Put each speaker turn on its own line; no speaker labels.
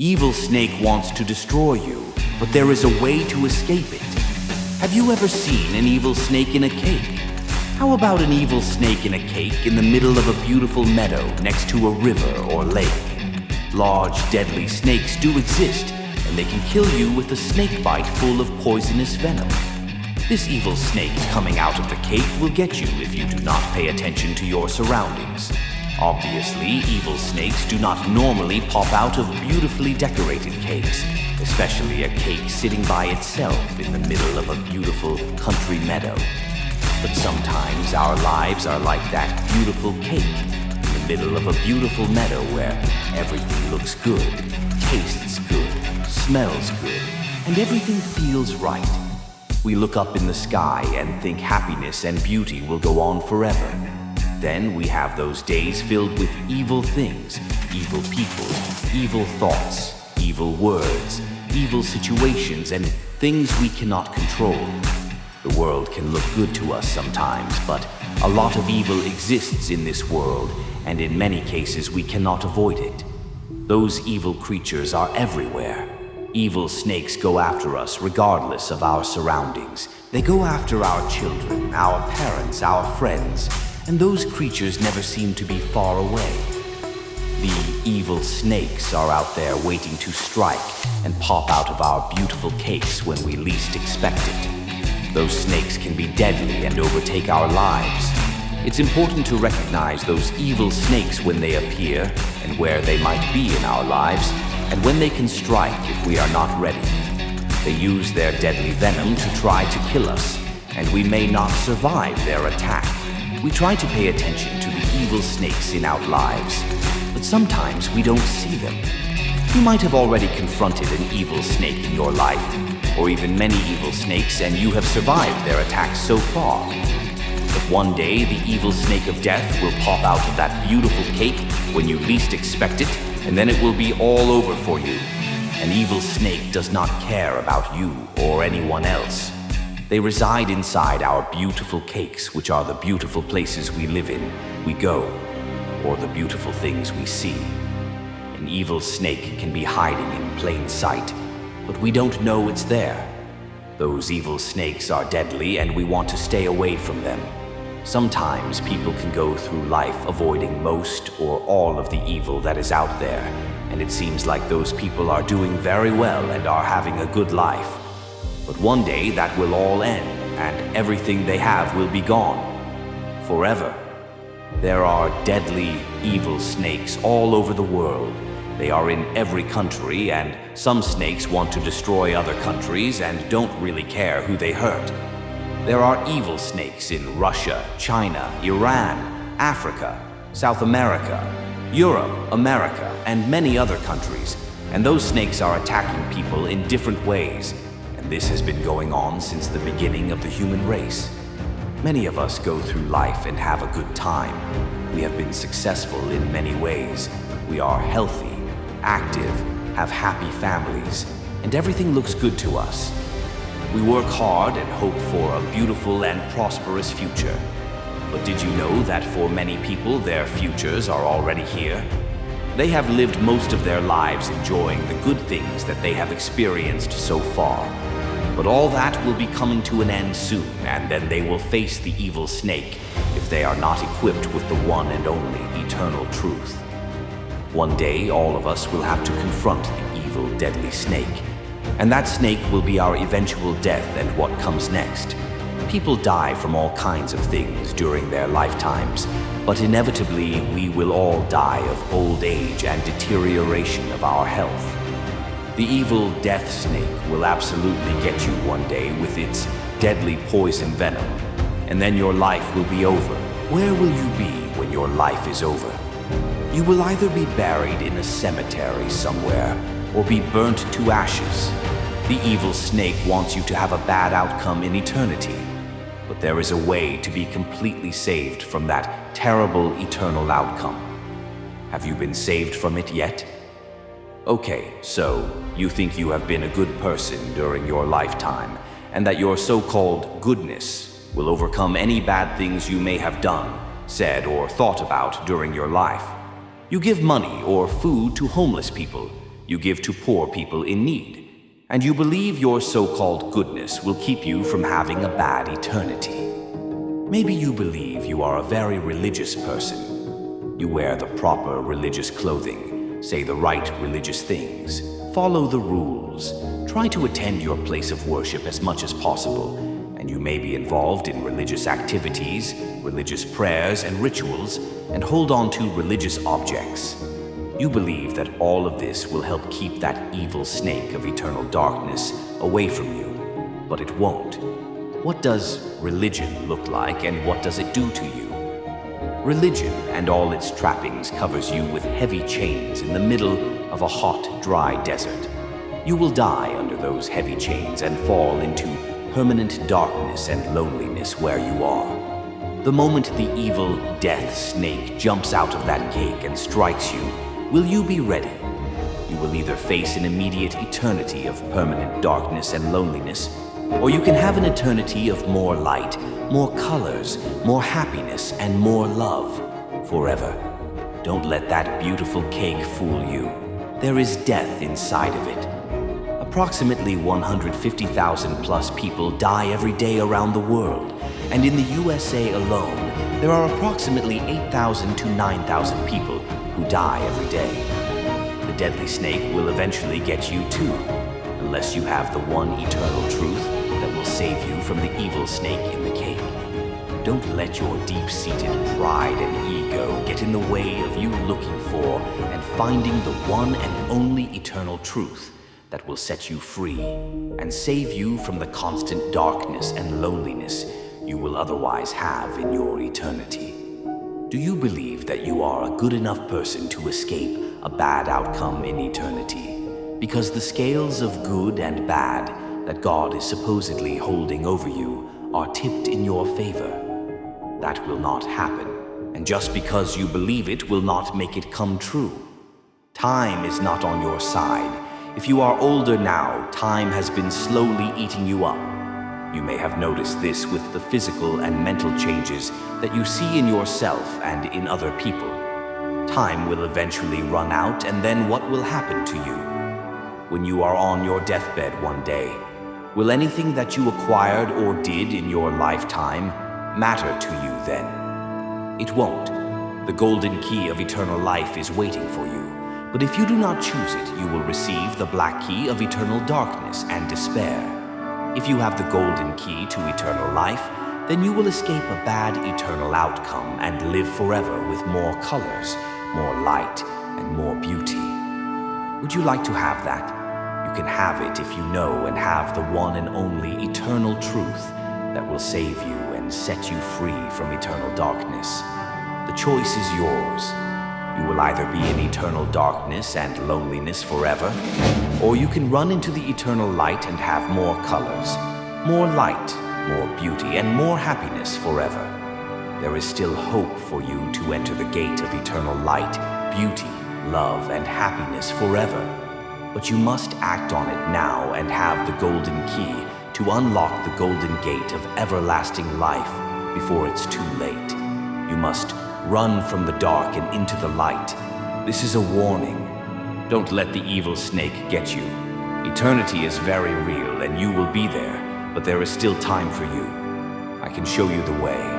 Evil Snake wants to destroy you, but there is a way to escape it. Have you ever seen an evil snake in a cake? How about an evil snake in a cake in the middle of a beautiful meadow next to a river or lake? Large, deadly snakes do exist, and they can kill you with a snake bite full of poisonous venom. This evil snake coming out of the cake will get you if you do not pay attention to your surroundings. Obviously, evil snakes do not normally pop out of beautifully decorated cakes, especially a cake sitting by itself in the middle of a beautiful country meadow. But sometimes our lives are like that beautiful cake in the middle of a beautiful meadow where everything looks good, tastes good, smells good, and everything feels right. We look up in the sky and think happiness and beauty will go on forever. Then we have those days filled with evil things, evil people, evil thoughts, evil words, evil situations, and things we cannot control. The world can look good to us sometimes, but a lot of evil exists in this world, and in many cases we cannot avoid it. Those evil creatures are everywhere. Evil snakes go after us regardless of our surroundings. They go after our children, our parents, our friends, and those creatures never seem to be far away. The evil snakes are out there waiting to strike and pop out of our beautiful cakes when we least expect it. Those snakes can be deadly and overtake our lives. It's important to recognize those evil snakes when they appear and where they might be in our lives, and when they can strike if we are not ready. They use their deadly venom to try to kill us, and we may not survive their attack. We try to pay attention to the evil snakes in our lives, but sometimes we don't see them. You might have already confronted an evil snake in your life, or even many evil snakes, and you have survived their attacks so far. But one day, the evil snake of death will pop out of that beautiful cake when you least expect it, and then it will be all over for you. An evil snake does not care about you or anyone else. They reside inside our beautiful cakes, which are the beautiful places we live in, we go, or the beautiful things we see. An evil snake can be hiding in plain sight, but we don't know it's there. Those evil snakes are deadly, and we want to stay away from them. Sometimes people can go through life avoiding most or all of the evil that is out there, and it seems like those people are doing very well and are having a good life. But one day that will all end, and everything they have will be gone. Forever. There are deadly, evil snakes all over the world. They are in every country, and some snakes want to destroy other countries and don't really care who they hurt. There are evil snakes in Russia, China, Iran, Africa, South America, Europe, America, and many other countries, and those snakes are attacking people in different ways. This has been going on since the beginning of the human race. Many of us go through life and have a good time. We have been successful in many ways. We are healthy, active, have happy families, and everything looks good to us. We work hard and hope for a beautiful and prosperous future. But did you know that for many people, their futures are already here? They have lived most of their lives enjoying the good things that they have experienced so far. But all that will be coming to an end soon, and then they will face the evil snake if they are not equipped with the one and only eternal truth. One day, all of us will have to confront the evil, deadly snake, and that snake will be our eventual death and what comes next. People die from all kinds of things during their lifetimes, but inevitably we will all die of old age and deterioration of our health. The evil death snake will absolutely get you one day with its deadly poison venom, and then your life will be over. Where will you be when your life is over? You will either be buried in a cemetery somewhere or be burnt to ashes. The evil snake wants you to have a bad outcome in eternity, but there is a way to be completely saved from that terrible eternal outcome. Have you been saved from it yet? Okay, so you think you have been a good person during your lifetime, and that your so-called goodness will overcome any bad things you may have done, said, or thought about during your life. You give money or food to homeless people. You give to poor people in need. And you believe your so-called goodness will keep you from having a bad eternity. Maybe you believe you are a very religious person. You wear the proper religious clothing, say the right religious things, follow the rules, try to attend your place of worship as much as possible, and you may be involved in religious activities, religious prayers and rituals, and hold on to religious objects. You believe that all of this will help keep that evil snake of eternal darkness away from you, but it won't. What does religion look like, and what does it do to you? Religion and all its trappings covers you with heavy chains in the middle of a hot, dry desert. You will die under those heavy chains and fall into permanent darkness and loneliness where you are. The moment the evil death snake jumps out of that cake and strikes you, will you be ready? You will either face an immediate eternity of permanent darkness and loneliness, or you can have an eternity of more light, more colors, more happiness, and more love forever. Don't let that beautiful cake fool you. There is death inside of it. Approximately 150,000 plus people die every day around the world, and in the USA alone, there are approximately 8,000 to 9,000 people who die every day. The deadly snake will eventually get you too, unless you have the one eternal truth that will save you from the evil snake in the cake. Don't let your deep-seated pride and ego get in the way of you looking for and finding the one and only eternal truth that will set you free and save you from the constant darkness and loneliness you will otherwise have in your eternity. Do you believe that you are a good enough person to escape a bad outcome in eternity? Because the scales of good and bad that God is supposedly holding over you are tipped in your favor. That will not happen, and just because you believe it will not make it come true. Time is not on your side. If you are older now, time has been slowly eating you up. You may have noticed this with the physical and mental changes that you see in yourself and in other people. Time will eventually run out, and then what will happen to you? When you are on your deathbed one day, will anything that you acquired or did in your lifetime matter to you then? It won't. The golden key of eternal life is waiting for you. But if you do not choose it, you will receive the black key of eternal darkness and despair. If you have the golden key to eternal life, then you will escape a bad eternal outcome and live forever with more colors, more light, and more beauty. Would you like to have that? You can have it if you know and have the one and only eternal truth that will save you and set you free from eternal darkness. The choice is yours. You will either be in eternal darkness and loneliness forever, or you can run into the eternal light and have more colors, more light, more beauty, and more happiness forever. There is still hope for you to enter the gate of eternal light, beauty, love, and happiness forever. But you must act on it now and have the golden key to unlock the golden gate of everlasting life before it's too late. You must run from the dark and into the light. This is a warning. Don't let the evil snake get you. Eternity is very real and you will be there, but there is still time for you. I can show you the way.